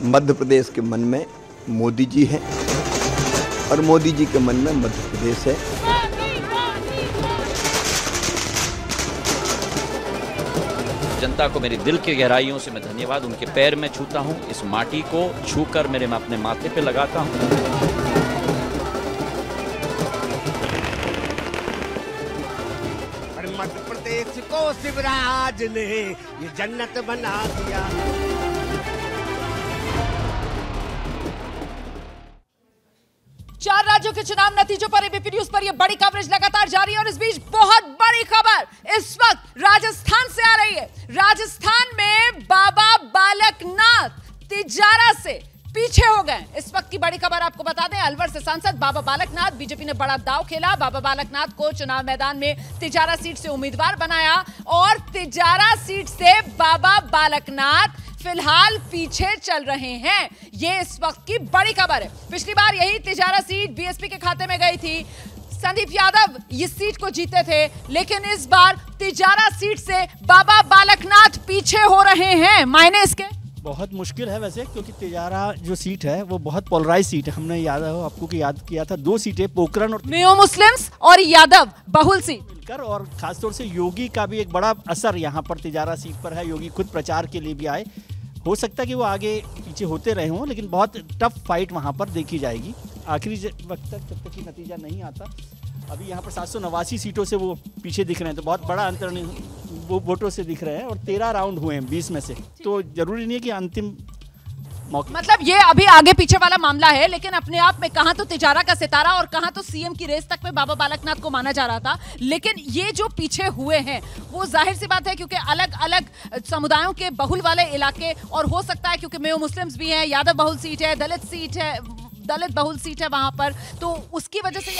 मध्य प्रदेश के मन में मोदी जी हैं और मोदी जी के मन में मध्य प्रदेश है। जनता को मेरी दिल की गहराइयों से मैं धन्यवाद उनके पैर में छूता हूं, इस माटी को छूकर मैं अपने माथे पे लगाता हूं। मध्य प्रदेश को शिवराज ने ये जन्नत बना दिया। चार राज्यों के चुनाव नतीजों पर एबीपी न्यूज पर यह बड़ी कवरेज लगातार जारी है और इस बीच बहुत बड़ी खबर इस वक्त राजस्थान से आ रही है। राजस्थान में बाबा बालकनाथ तिजारा से पीछे हो गए। इस वक्त की बड़ी खबर आपको बता दें, अलवर से सांसद बाबा बालकनाथ, बीजेपी ने बड़ा दांव खेला। बाबा बालकनाथ को चुनाव मैदान में तिजारा सीट से उम्मीदवार बनाया और तिजारा सीट से बाबा बालकनाथ फिलहाल पीछे चल रहे हैं। ये इस वक्त की बड़ी खबर है। पिछली बार यही तिजारा सीट बीएसपी के खाते में गई थी। संदीप यादव इस सीट को जीते थे, लेकिन इस बार तिजारा सीट से बाबा बालकनाथ पीछे हो रहे हैं। मायने इसके बहुत मुश्किल है वैसे, क्योंकि तिजारा जो सीट है वो बहुत पोलराइज सीट है। हमने आपको याद किया था, दो सीटें पोखरण और मेयो मुस्लिम्स और यादव बहुल सीट मिलकर, और खासतौर से योगी का भी एक बड़ा असर यहाँ पर तिजारा सीट पर है। योगी खुद प्रचार के लिए भी आए। हो सकता है कि वो आगे पीछे होते रहे हों, लेकिन बहुत टफ फाइट वहाँ पर देखी जाएगी आखिरी वक्त तक, जब तक कि नतीजा नहीं आता। अभी यहाँ पर 789 सीटों से वो पीछे दिख रहे हैं, तो बहुत बड़ा अंतर नहीं, वो वोटों से दिख रहे हैं और 13 राउंड हुए हैं 20 में से, तो जरूरी नहीं है कि अंतिम मौके। मतलब ये अभी आगे पीछे वाला मामला है, लेकिन अपने आप में कहां तो तिजारा का सितारा और कहां तो सीएम की रेस तक में बाबा बालकनाथ को माना जा रहा था। लेकिन ये जो पीछे हुए हैं वो जाहिर सी बात है, क्योंकि अलग अलग समुदायों के बहुल वाले इलाके, और हो सकता है क्योंकि मेयो मुस्लिम्स भी हैं, यादव बहुल सीट है, दलित सीट है, दलित बहुल सीट है वहां पर, तो उसकी वजह से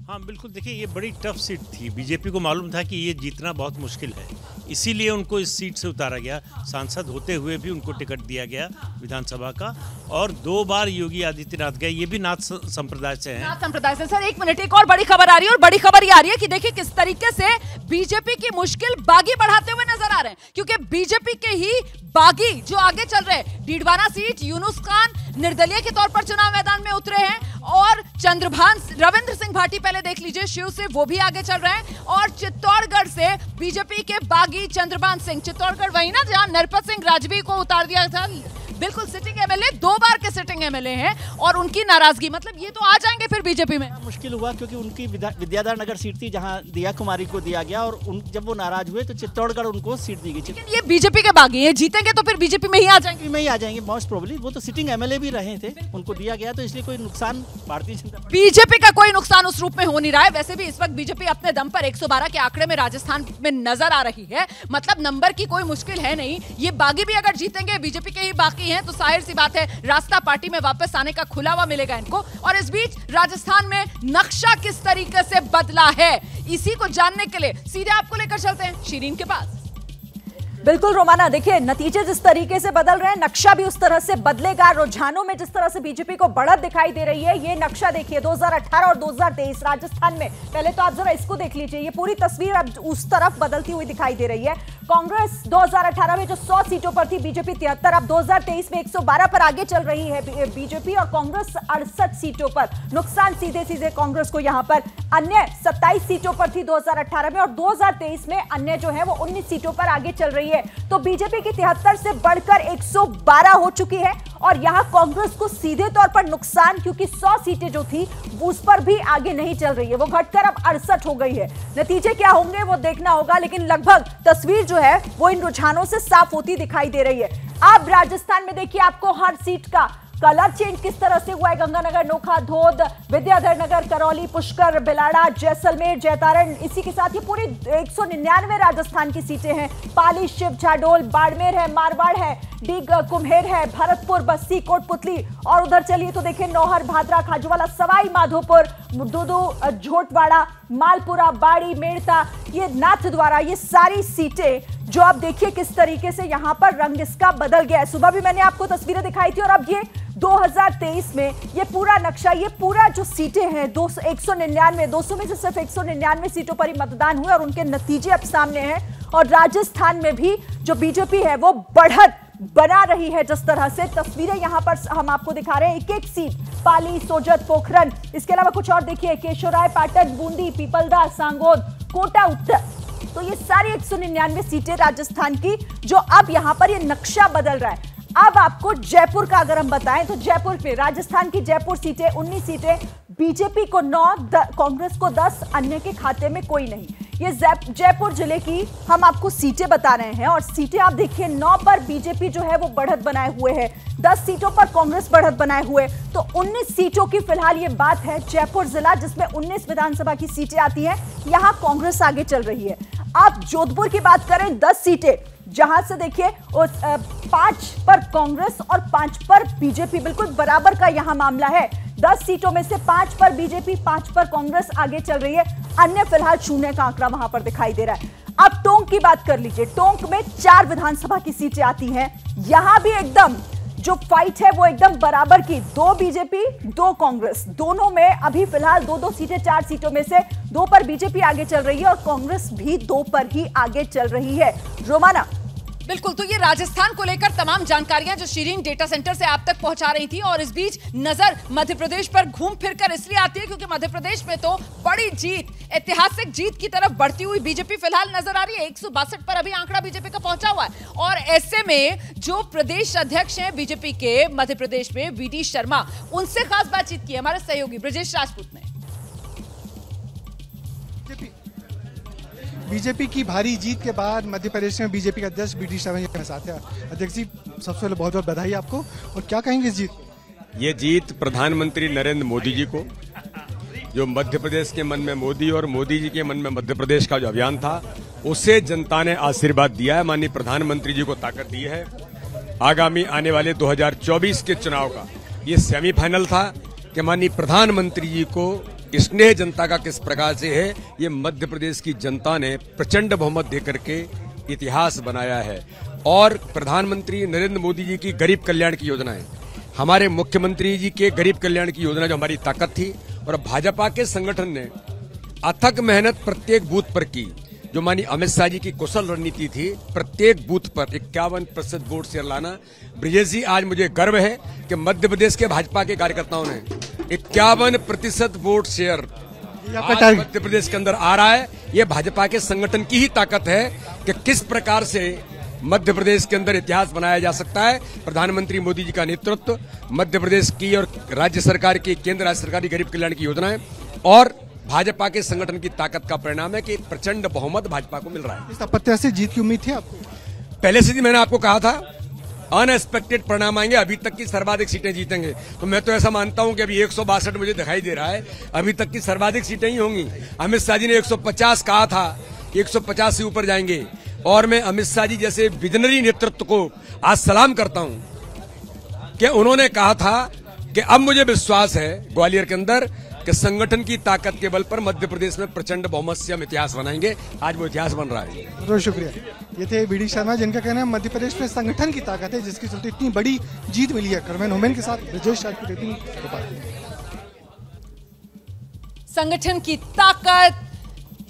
हाँ बिल्कुल। देखिए, ये बड़ी टफ सीट थी। बीजेपी को मालूम था कि ये जीतना बहुत मुश्किल है, इसीलिए उनको इस सीट से उतारा गया। सांसद होते हुए भी उनको टिकट दिया गया विधानसभा का, और 2 बार योगी आदित्यनाथ गए। ये भी नाथ संप्रदाय से हैं। नाथ संप्रदाय से। सर एक मिनट, एक और बड़ी खबर आ रही है, और बड़ी खबर ये आ रही है कि देखिए किस तरीके से बीजेपी की मुश्किल बागी बढ़ाते हुए नजर आ रहे हैं, क्योंकि बीजेपी के ही बागी जो आगे चल रहे हैं। डीडवाना सीट यूनुस खान निर्दलीय के तौर पर चुनाव मैदान में उतरे हैं, और चंद्रभान रविंद्र सिंह भाटी पहले देख लीजिए शिव से, वो भी आगे चल रहे हैं। और चित्तौड़गढ़ से बीजेपी के बागी चंद्रभान सिंह, चित्तौड़गढ़ वही ना जहां नरपत सिंह राजवी को उतार दिया था, बिल्कुल सिटिंग एमएलए, 2 बार के सिटिंग एमएलए हैं, और उनकी नाराजगी, मतलब ये तो आ जाएंगे फिर बीजेपी में। मुश्किल हुआ क्योंकि उनकी विद्याधर नगर सीट थी जहां दिया कुमारी को दिया गया, और जब वो नाराज हुए तो चित्तौड़गढ़ उनको सीट दी गई। लेकिन ये बीजेपी के बागी हैं, जीतेंगे तो फिर बीजेपी में ही आ जाएंगे। में ही आ जाएंगे मोस्ट प्रोबेबली। वो तो सिटिंग एमएलए भी रहे थे, उनको दिया गया, तो इसलिए कोई नुकसान भारतीय जनता पार्टी, बीजेपी का कोई नुकसान उस रूप में हो नहीं रहा है। वैसे भी इस वक्त बीजेपी अपने दम पर 112 के आंकड़े में राजस्थान में नजर आ रही है, मतलब नंबर की कोई मुश्किल है नहीं। ये बागी भी अगर जीतेंगे, बीजेपी के ही बाकी हैं, तो जाहिर सी बात है रास्ता पार्टी में वापस आने का खुला हुआ मिलेगा इनको। और इस बीच राजस्थान में नक्शा किस तरीके से बदला है, इसी को जानने के लिए सीधे आपको लेकर चलते हैं शीरीन के पास। बिल्कुल रोमाना, देखिए नतीजे जिस तरीके से बदल रहे हैं, नक्शा भी उस तरह से बदलेगा। रुझानों में जिस तरह से बीजेपी को बढ़त दिखाई दे रही है, ये नक्शा देखिए 2018 और 2023 राजस्थान में। पहले तो आप जरा इसको देख लीजिए, ये पूरी तस्वीर अब उस तरफ बदलती हुई दिखाई दे रही है। कांग्रेस 2018 में जो 100 सीटों पर थी, बीजेपी 73, अब 2023 में 112 पर आगे चल रही है बीजेपी, और कांग्रेस 68 सीटों पर। नुकसान सीधे सीधे कांग्रेस को यहाँ पर। अन्य 27 सीटों पर थी 2018 में, और 2023 में अन्य जो है वो 19 सीटों पर आगे चल रही है। तो बीजेपी की 73 से बढ़कर 112 हो चुकी है, और यहां कांग्रेस को सीधे तौर पर नुकसान, क्योंकि 100 सीटें जो थी उस पर भी आगे नहीं चल रही है, वो घटकर अब 68 हो गई है। नतीजे क्या होंगे वो देखना होगा, लेकिन लगभग तस्वीर जो है वो इन रुझानों से साफ होती दिखाई दे रही है। अब राजस्थान में देखिए आपको हर सीट का कलर चेंज किस तरह से हुआ है। गंगानगर, नोखा, धोद, विद्याधर नगर, करौली, पुष्कर, बिलाड़ा, जैसलमेर, जैतारण, इसी के साथ ये पूरी 199 राजस्थान की सीटें हैं। पाली, शिव, झाडोल, बाड़मेर है, मारवाड़ है, डीग, कुम्हेर है, भरतपुर, बस्सी, कोटपुतली, और उधर चलिए तो देखिए नौहर, भादरा, खाजूवाला, सवाई माधोपुर, दुदू, झोटवाड़ा, मालपुरा, बाड़ी, मेड़ता, ये नाथद्वारा, ये सारी सीटें जो आप देखिए किस तरीके से यहां पर रंग इसका बदल गया है। सुबह भी मैंने आपको तस्वीरें दिखाई थी, और अब ये 2023 में ये पूरा नक्शा, ये पूरा जो सीटें हैं 199, 200 में से सिर्फ 199 सीटों पर ही मतदान हुए, और उनके नतीजे अब सामने हैं। और राजस्थान में भी जो बीजेपी है वो बढ़त बना रही है। जिस तरह से तस्वीरें यहां पर हम आपको दिखा रहे हैं, एक एक सीट, पाली, सोजत, पोखरन, इसके अलावा कुछ और देखिए, केशोराय, पाटन, बूंदी, पीपलदा, सांगोद, कोटा उत्तर। तो ये सारी 199 सीटें राजस्थान की, जो अब यहां पर ये नक्शा बदल रहा है। अब आपको जयपुर का अगर हम बताएं तो जयपुर पे राजस्थान की जयपुर सीटें 19 सीटें, बीजेपी को 9, कांग्रेस को 10, अन्य के खाते में कोई नहीं। ये जयपुर जिले की हम आपको सीटें बता रहे हैं और सीटें आप देखिए, 9 पर बीजेपी जो है वो बढ़त बनाए हुए है, 10 सीटों पर कांग्रेस बढ़त बनाए हुए, तो 19 सीटों की फिलहाल ये बात है। जयपुर जिला जिसमें 19 विधानसभा की सीटें आती हैं, यहां कांग्रेस आगे चल रही है। आप जोधपुर की बात करें, 10 सीटें, जहां से देखिए 5 पर कांग्रेस और 5 पर बीजेपी, बिल्कुल बराबर का यहां मामला है। 10 सीटों में से 5 पर बीजेपी, 5 पर कांग्रेस आगे चल रही है, अन्य फिलहाल शून्य का आंकड़ा वहां पर दिखाई दे रहा है। अब टोंक की बात कर लीजिए, टोंक में 4 विधानसभा की सीटें आती हैं, यहां भी एकदम जो फाइट है वो एकदम बराबर की, 2 बीजेपी 2 कांग्रेस, दोनों में अभी फिलहाल 2-2 सीटें, 4 सीटों में से 2 पर बीजेपी आगे चल रही है और कांग्रेस भी 2 पर ही आगे चल रही है। रोमाना, बिल्कुल, तो ये राजस्थान को लेकर तमाम जानकारियां जो शीरीन डेटा सेंटर से आप तक पहुंचा रही थी, और इस बीच नजर मध्य प्रदेश पर घूम फिरकर इसलिए आती है क्योंकि मध्य प्रदेश में तो बड़ी जीत, ऐतिहासिक जीत की तरफ बढ़ती हुई बीजेपी फिलहाल नजर आ रही है। 162 पर अभी आंकड़ा बीजेपी का पहुंचा हुआ है, और ऐसे में जो प्रदेश अध्यक्ष हैं बीजेपी के मध्य प्रदेश में, वीडी शर्मा, उनसे खास बातचीत की हमारे सहयोगी ब्रजेश राजपूत ने। बीजेपी की भारी जीत के बाद मध्य प्रदेश में बीजेपी के अध्यक्ष वीडी शर्मा जी के साथ है। अध्यक्ष जी, सबसे पहले बहुत बहुत बधाई आपको, और क्या कहेंगे इस जीत? ये जीत प्रधानमंत्री नरेंद्र मोदी जी को, जो मध्य प्रदेश के मन में मोदी और मोदी जी के मन में मध्य प्रदेश का जो अभियान था, उसे जनता ने आशीर्वाद दिया है। माननीय प्रधानमंत्री जी को ताकत दी है। आगामी आने वाले 2024 के चुनाव का ये सेमीफाइनल था कि माननीय प्रधानमंत्री जी को स्नेह जनता का किस प्रकार से है, ये मध्य प्रदेश की जनता ने प्रचंड बहुमत देकर के इतिहास बनाया है। और प्रधानमंत्री नरेंद्र मोदी जी की गरीब कल्याण की योजनाएं, हमारे मुख्यमंत्री जी के गरीब कल्याण की योजना जो हमारी ताकत थी, और भाजपा के संगठन ने अथक मेहनत प्रत्येक बूथ पर की। जो माननीय अमित शाह जी की कुशल रणनीति थी, प्रत्येक बूथ पर 51% वोट शेयर लाना। ब्रिजेश जी, आज मुझे गर्व है कि मध्य प्रदेश के भाजपा के कार्यकर्ताओं ने 51% वोट शेयर मध्य प्रदेश के अंदर आ रहा है। ये भाजपा के संगठन की ही ताकत है कि किस प्रकार से मध्य प्रदेश के अंदर इतिहास बनाया जा सकता है। प्रधानमंत्री मोदी जी का नेतृत्व, मध्य प्रदेश की और राज्य सरकार की, केंद्र राज्य सरकार की गरीब कल्याण की योजनाएं और भाजपा के संगठन की ताकत का परिणाम है कि प्रचंड बहुमत भाजपा को मिल रहा है। इस अप्रत्याशित जीत की उम्मीद थी आपको? पहले से ही मैंने आपको कहा था अनएक्सपेक्टेड परिणाम आएंगे, अभी तक की सर्वाधिक सीटें जीतेंगे। तो मैं तो ऐसा मानता हूं कि अभी 162 मुझे दिखाई दे रहा है, अभी तक की सर्वाधिक सीटें ही होंगी। अमित शाह जी ने 150 कहा था, 150 से ऊपर जाएंगे। और मैं अमित शाह जी जैसे विजनरी नेतृत्व को आज सलाम करता हूं कि उन्होंने कहा था कि अब मुझे विश्वास है ग्वालियर के अंदर कि संगठन की ताकत के बल पर मध्य प्रदेश में प्रचंड बहुमत से हम इतिहास बनाएंगे। आज वो इतिहास बन रहा है। बहुत शुक्रिया। ये थे वीडी शर्मा, जिनका कहना है मध्य प्रदेश में संगठन की ताकत है, जिसकी चलते इतनी बड़ी जीत मिली है। करमैन होमेन के साथ ब्रजेश राजपूत। संगठन की ताकत,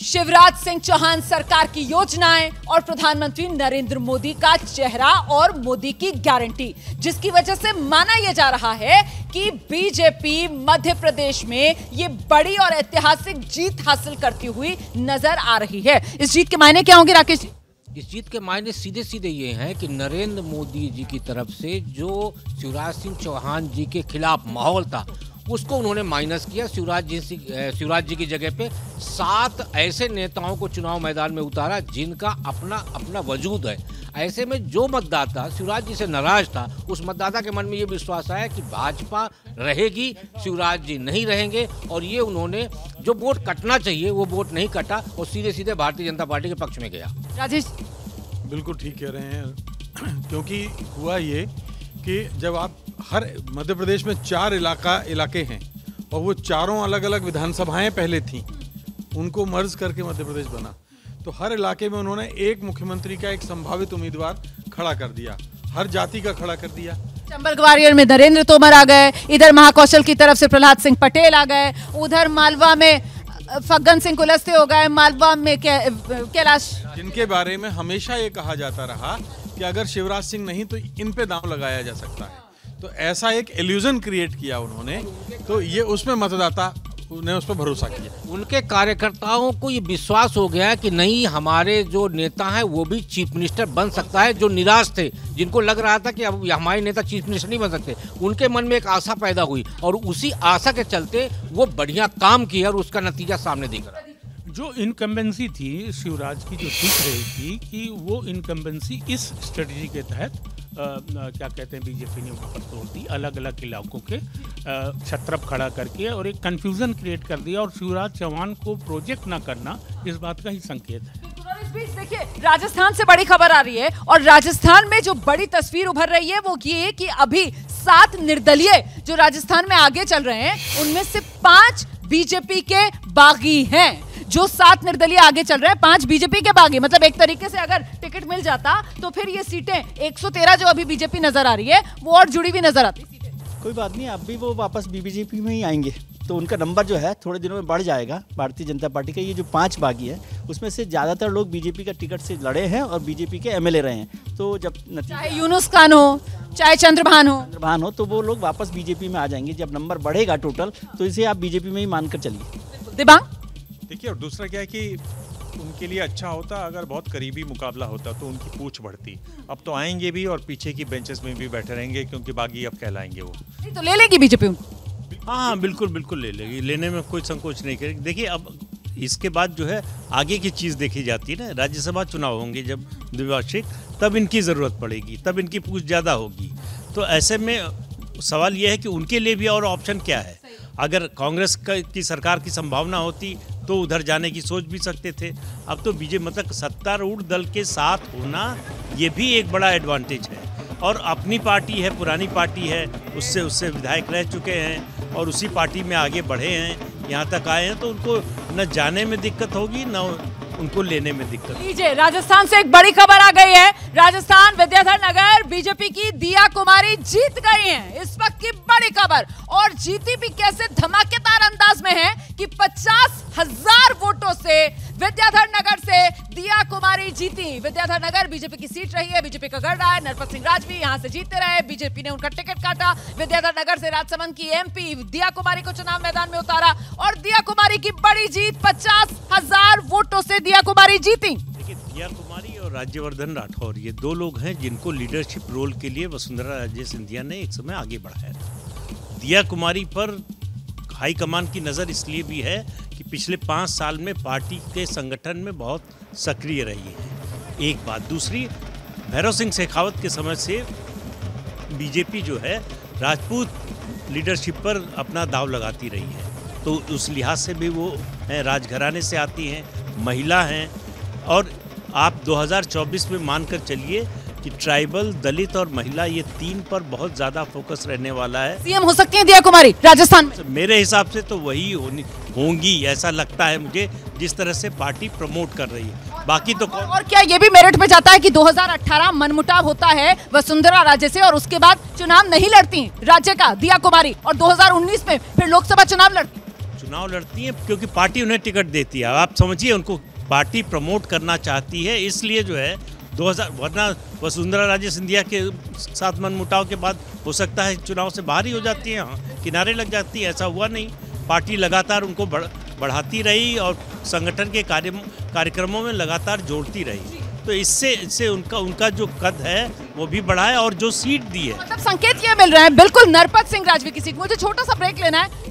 शिवराज सिंह चौहान सरकार की योजनाएं और प्रधानमंत्री नरेंद्र मोदी का चेहरा और मोदी की गारंटी, जिसकी वजह से माना यह जा रहा है कि बीजेपी मध्य प्रदेश में ये बड़ी और ऐतिहासिक जीत हासिल करती हुई नजर आ रही है। इस जीत के मायने क्या होंगे राकेश जी? इस जीत के मायने सीधे सीधे ये हैं कि नरेंद्र मोदी जी की तरफ से जो शिवराज सिंह चौहान जी के खिलाफ माहौल था, उसको उन्होंने माइनस किया। शिवराज जी की जगह पे 7 ऐसे नेताओं को चुनाव मैदान में उतारा जिनका अपना अपना वजूद है। ऐसे में जो मतदाता शिवराज जी से नाराज था, उस मतदाता के मन में ये विश्वास आया कि भाजपा रहेगी, शिवराज जी नहीं रहेंगे, और ये उन्होंने जो वोट कटना चाहिए वो वोट नहीं कटा और सीधे सीधे भारतीय जनता पार्टी के पक्ष में गया। राजेश, बिल्कुल ठीक कह रहे हैं, क्योंकि हुआ ये कि जब आप हर मध्य प्रदेश में 4 इलाके हैं और वो चारों अलग अलग विधानसभाएं पहले थीं, उनको मर्ज करके मध्य प्रदेश बना, तो हर इलाके में उन्होंने एक मुख्यमंत्री का एक संभावित उम्मीदवार खड़ा कर दिया, हर जाति का खड़ा कर दिया। चंबल ग्वालियर में नरेंद्र तोमर आ गए, इधर महाकौशल की तरफ से प्रहलाद सिंह पटेल आ गए, उधर मालवा में फग्गन सिंह कुलस्ते हो गए, मालवा में कैलाश, जिनके बारे में हमेशा ये कहा जाता रहा कि अगर शिवराज सिंह नहीं तो इन पे दांव लगाया जा सकता है। तो ऐसा एक इल्यूजन क्रिएट किया उन्होंने, तो ये उसमें मतदाता ने उस पर भरोसा किया। उनके कार्यकर्ताओं को ये विश्वास हो गया कि नहीं, हमारे जो नेता हैं वो भी चीफ मिनिस्टर बन सकता है। जो निराश थे, जिनको लग रहा था कि अब हमारे नेता चीफ मिनिस्टर नहीं बन सकते, उनके मन में एक आशा पैदा हुई और उसी आशा के चलते वो बढ़िया काम किया और उसका नतीजा सामने दिख रहा है। जो इनकम्बेंसी थी शिवराज की, जो दिख रही थी कि वो इनकम्बेंसी इस स्ट्रेटजी के तहत क्या कहते हैं, बीजेपी ने वहाँ पर तोड़ दी, अलग अलग इलाकों के छत्रप खड़ा करके और एक कंफ्यूजन क्रिएट कर दिया। और शिवराज चौहान को प्रोजेक्ट ना करना इस बात का ही संकेत है। इस बीच देखिए, राजस्थान से बड़ी खबर आ रही है और राजस्थान में जो बड़ी तस्वीर उभर रही है वो ये कि अभी 7 निर्दलीय जो राजस्थान में आगे चल रहे हैं, उनमें से 5 बीजेपी के बागी हैं। जो 7 निर्दलीय आगे चल रहे हैं, 5 बीजेपी के बागी, मतलब एक तरीके से अगर टिकट मिल जाता तो फिर ये सीटें 113 जो अभी बीजेपी नजर आ रही है वो और जुड़ी हुई नजर आती। कोई बात नहीं, अब भी वो वापस बीजेपी में ही आएंगे, तो उनका नंबर जो है थोड़े दिनों में बढ़ जाएगा। भारतीय जनता पार्टी का ये जो 5 बागी है उसमें से ज़्यादातर लोग बीजेपी का टिकट से लड़े हैं और बीजेपी के एमएलए रहे हैं। तो जब चाहे यूनुस खान हो, चाहे चंद्रभान हो, तो वो लोग वापस बीजेपी में आ जाएंगे। जब नंबर बढ़ेगा टोटल, तो इसे आप बीजेपी में ही मानकर चलिए। दिबांग देखिए, और दूसरा क्या है कि उनके लिए अच्छा होता अगर बहुत करीबी मुकाबला होता तो उनकी पूछ बढ़ती। अब तो आएंगे भी और पीछे की बेंचेस में भी बैठे रहेंगे, क्योंकि बागी अब कहलाएंगे वो। तो ले लेगी बीजेपी उनको। हाँ, बिल्कुल बिल्कुल ले लेगी, लेने में कोई संकोच नहीं करेगी। देखिए, अब इसके बाद जो है आगे की चीज़ देखी जाती है ना, राज्यसभा चुनाव होंगे जब द्विवार्षिक, तब इनकी ज़रूरत पड़ेगी, तब इनकी पूछ ज़्यादा होगी। तो ऐसे में सवाल यह है कि उनके लिए भी और ऑप्शन क्या है। अगर कांग्रेस की सरकार की संभावना होती तो उधर जाने की सोच भी सकते थे। अब तो बीजेपी मतलब सत्तारूढ़ दल के साथ होना ये भी एक बड़ा एडवांटेज है। और अपनी पार्टी है, पुरानी पार्टी है, उससे विधायक रह चुके हैं और उसी पार्टी में आगे बढ़े हैं, यहाँ तक आए हैं, तो उनको न जाने में दिक्कत होगी न उनको लेने में दिक्कत। लीजिए, राजस्थान से एक बड़ी खबर आ गई है। राजस्थान विद्याधर नगर बीजेपी की दिया कुमारी जीत गई हैं। इस वक्त की बड़ी खबर, और जीती भी कैसे धमाकेदार अंदाज में है कि 50,000 वोटों से विद्याधर नगर से दिया कुमारी जीती। विद्याधर नगर बीजेपी की सीट रही है, बीजेपी का गढ़ रहा है। नरपत सिंह राज भी यहाँ से जीतते रहे, बीजेपी ने उनका टिकट काटा। विद्याधर नगर से राजसमंद की एमपी दिया कुमारी को चुनाव मैदान में उतारा और दिया कुमारी की बड़ी जीत, 50,000 वोटों से दिया कुमारी जीती। देखिए, दिया कुमारी और राज्यवर्धन राठौर ये 2 लोग हैं जिनको लीडरशिप रोल के लिए वसुंधरा राजे सिंधिया ने एक समय आगे बढ़ाया था। दिया कुमारी पर हाईकमान की नज़र इसलिए भी है कि पिछले 5 साल में पार्टी के संगठन में बहुत सक्रिय रही है, एक बात। दूसरी, भैरव सिंह शेखावत के समय से बीजेपी जो है राजपूत लीडरशिप पर अपना दांव लगाती रही है, तो उस लिहाज से भी वो राजघराने से आती हैं, महिला हैं। और आप 2024 में मानकर चलिए कि ट्राइबल, दलित और महिला, ये 3 पर बहुत ज़्यादा फोकस रहने वाला है। सीएम हो सकती हैं दिया कुमारी राजस्थान में? मेरे हिसाब से तो वही होंगी, ऐसा लगता है मुझे, जिस तरह से पार्टी प्रमोट कर रही है। बाकी तो और क्या ये भी मेरिट में जाता है कि 2018 मनमुटाव होता है वसुंधरा राजे से और उसके बाद चुनाव नहीं लड़ती राज्य का दिया कुमारी, और 2019 में फिर लोकसभा चुनाव लड़ती हैं क्योंकि पार्टी उन्हें टिकट देती है। आप समझिए, उनको पार्टी प्रमोट करना चाहती है, इसलिए जो है 2000, वरना वसुंधरा राजे सिंधिया के साथ मनमुटाव के बाद हो सकता है चुनाव से बाहर ही हो जाती है, किनारे लग जाती है। ऐसा हुआ नहीं, पार्टी लगातार उनको बढ़ाती रही और संगठन के कार्यक्रमों में लगातार जोड़ती रही। तो इससे उनका जो कद है वो भी बढ़ा है और जो सीट दी है, मतलब संकेत ये मिल रहा है बिल्कुल नरपत सिंह राजवी की सीट। मुझे छोटा सा ब्रेक लेना है।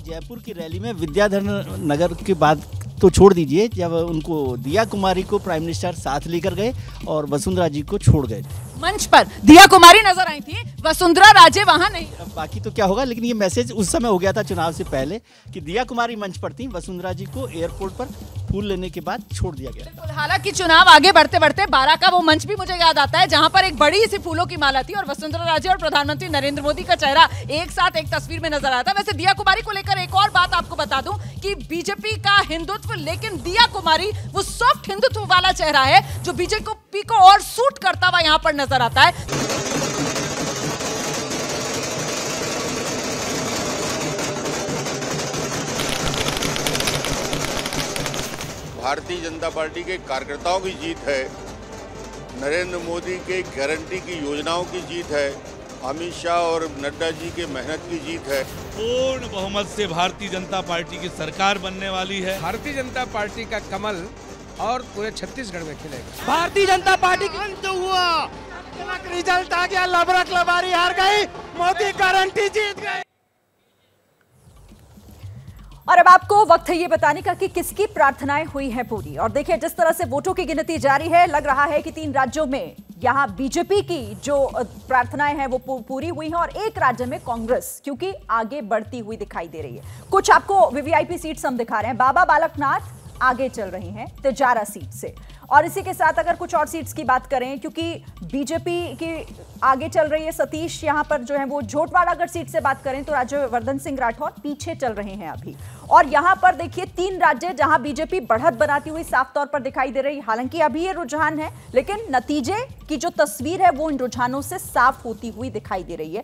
जयपुर की रैली में विद्याधर नगर के बाद तो छोड़ दीजिए, जब उनको दिया कुमारी को प्राइम मिनिस्टर साथ लेकर गए और वसुंधरा जी को छोड़ गए। मंच पर दिया कुमारी नजर आई थी, वसुंधरा राजे वहां नहीं। बाकी तो क्या होगा, लेकिन ये मैसेज उस समय हो गया था चुनाव से पहले कि दिया कुमारी मंच पर थी, वसुंधरा जी को एयरपोर्ट पर फूल लेने के बाद छोड़ दिया गया। हालांकि चुनाव आगे बढ़ते बढ़ते 12 का वो मंच भी मुझे याद आता है जहां पर एक बड़ी सी फूलों की माला थी और वसुंधरा राजे और प्रधानमंत्री नरेंद्र मोदी का चेहरा एक साथ एक तस्वीर में नजर आया था। वैसे दिया कुमारी को लेकर एक और बात आपको बता दूं कि बीजेपी का हिंदुत्व, लेकिन दिया कुमारी वो सॉफ्ट हिंदुत्व वाला चेहरा है जो बीजेपी को और सूट करता हुआ यहाँ पर नजर आता है। भारतीय जनता पार्टी के कार्यकर्ताओं की जीत है नरेंद्र मोदी के गारंटी की योजनाओं की जीत है, अमित शाह और नड्डा जी के मेहनत की जीत है। पूर्ण बहुमत से भारतीय जनता पार्टी की सरकार बनने वाली है। भारतीय जनता पार्टी का कमल और पूरे छत्तीसगढ़ में खिलेगा। भारतीय जनता पार्टी अंत हुआ, रिजल्ट आ गया, लबरक लबारी हार गई, मोदी गारंटी जीत गई। और अब आपको वक्त है ये बताने का कि किसकी प्रार्थनाएं हुई हैं पूरी। और देखिए जिस तरह से वोटों की गिनती जारी है, लग रहा है कि 3 राज्यों में यहां बीजेपी की जो प्रार्थनाएं हैं वो पूरी हुई हैं और एक राज्य में कांग्रेस क्योंकि आगे बढ़ती हुई दिखाई दे रही है। कुछ आपको वीवीआईपी सीट्स हम दिखा रहे हैं। बाबा बालकनाथ आगे चल रही हैं तिजारा सीट से, और इसी के साथ अगर कुछ और सीट्स की बात करें, क्योंकि बीजेपी की आगे चल रही है सतीश, यहां पर जो है वो झोटवाड़ा अगर सीट से बात करें तो राज्यवर्धन सिंह राठौर पीछे चल रहे हैं अभी। और यहां पर देखिए 3 राज्य जहां बीजेपी बढ़त बनाती हुई साफ तौर पर दिखाई दे रही है। हालांकि अभी ये रुझान है, लेकिन नतीजे की जो तस्वीर है वो इन रुझानों से साफ होती हुई दिखाई दे रही है।